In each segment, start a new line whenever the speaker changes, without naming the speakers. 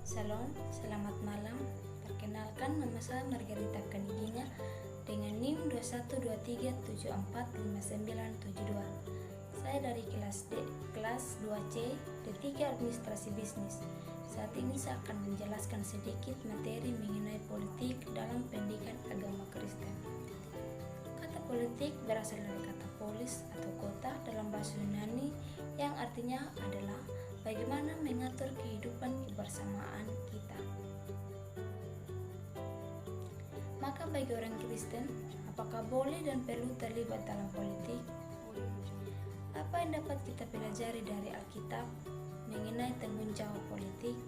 Salam, selamat malam. Perkenalkan, nama saya Margarita Kaniginya dengan NIM 2123745972. Saya dari kelas D, kelas 2C, D3 Administrasi Bisnis. Saat ini saya akan menjelaskan sedikit materi mengenai politik dalam pendidikan agama Kristen. Kata politik berasal dari kata polis atau kota dalam bahasa Yunani yang artinya adalah bagaimana mengatur kehidupan kebersamaan kita. Maka bagi orang Kristen, apakah boleh dan perlu terlibat dalam politik? Apa yang dapat kita pelajari dari Alkitab mengenai tanggung jawab politik?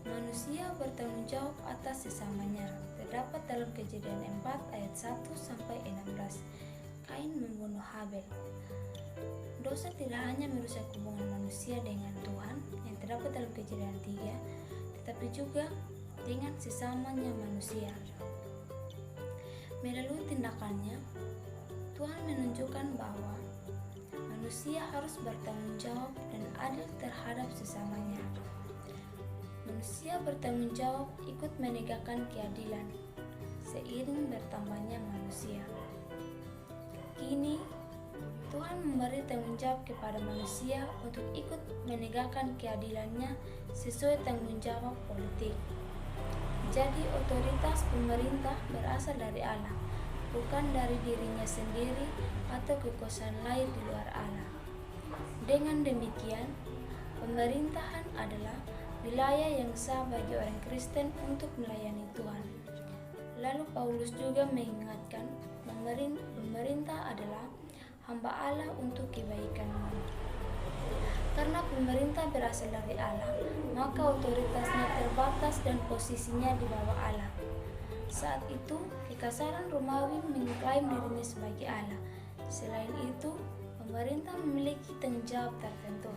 Manusia bertanggung jawab atas sesamanya. Terdapat dalam Kejadian 4 ayat 1-16. Kain membunuh Habel. Dosa tidak hanya merusak hubungan manusia dengan Tuhan yang terdapat dalam Kejadian 3, tetapi juga dengan sesamanya manusia. Melalui tindakannya, Tuhan menunjukkan bahwa manusia harus bertanggung jawab dan adil terhadap sesamanya. Manusia bertanggung jawab ikut menegakkan keadilan seiring bertambahnya manusia. Kini, Tuhan memberi tanggung jawab kepada manusia untuk ikut menegakkan keadilannya sesuai tanggung jawab politik. Jadi otoritas pemerintah berasal dari Allah, bukan dari dirinya sendiri atau kekuasaan lain di luar Allah. Dengan demikian, pemerintahan adalah wilayah yang sah bagi orang Kristen untuk melayani Tuhan. Lalu Paulus juga mengingatkan, pemerintah adalah hamba Allah untuk kebaikan umat. Karena pemerintah berasal dari Allah, maka otoritasnya terbatas dan posisinya di bawah Allah. Saat itu, kekaisaran Romawi mengklaim dirinya sebagai Allah. Selain itu, pemerintah memiliki tanggung jawab tertentu.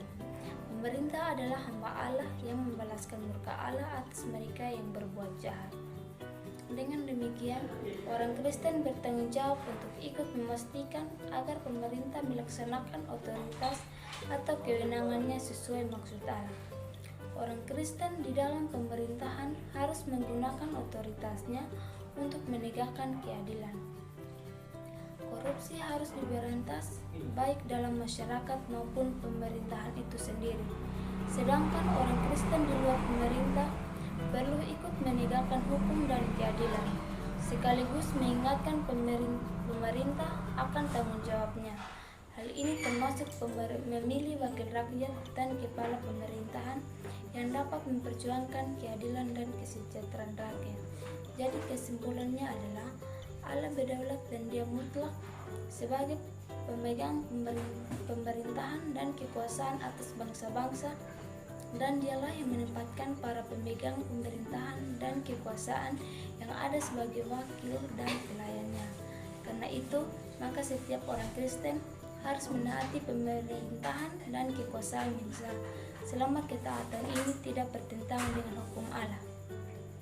Pemerintah adalah hamba Allah yang membalaskan murka Allah atas mereka yang berbuat jahat. Dengan demikian, orang Kristen bertanggung jawab untuk ikut memastikan agar pemerintah melaksanakan otoritas atau kewenangannya sesuai maksud Allah. Orang Kristen di dalam pemerintahan harus menggunakan otoritasnya untuk menegakkan keadilan. Korupsi harus diberantas baik dalam masyarakat maupun pemerintahan itu sendiri. Sedangkan orang Kristen di luar pemerintah perlu ikut menegakkan hukum dan keadilan, sekaligus mengingatkan pemerintah akan tanggung jawabnya. Hal ini termasuk memilih wakil rakyat dan kepala pemerintahan yang dapat memperjuangkan keadilan dan kesejahteraan rakyat. Jadi kesimpulannya adalah Allah berdaulat dan Dia mutlak sebagai pemegang pemerintahan dan kekuasaan atas bangsa-bangsa, dan Dialah yang menempatkan para pemegang pemerintahan dan kekuasaan yang ada sebagai wakil dan pelayannya. Karena itu, maka setiap orang Kristen harus menaati pemerintahan dan kekuasaan yang sah, selama ketaatan ini tidak bertentangan dengan hukum Allah.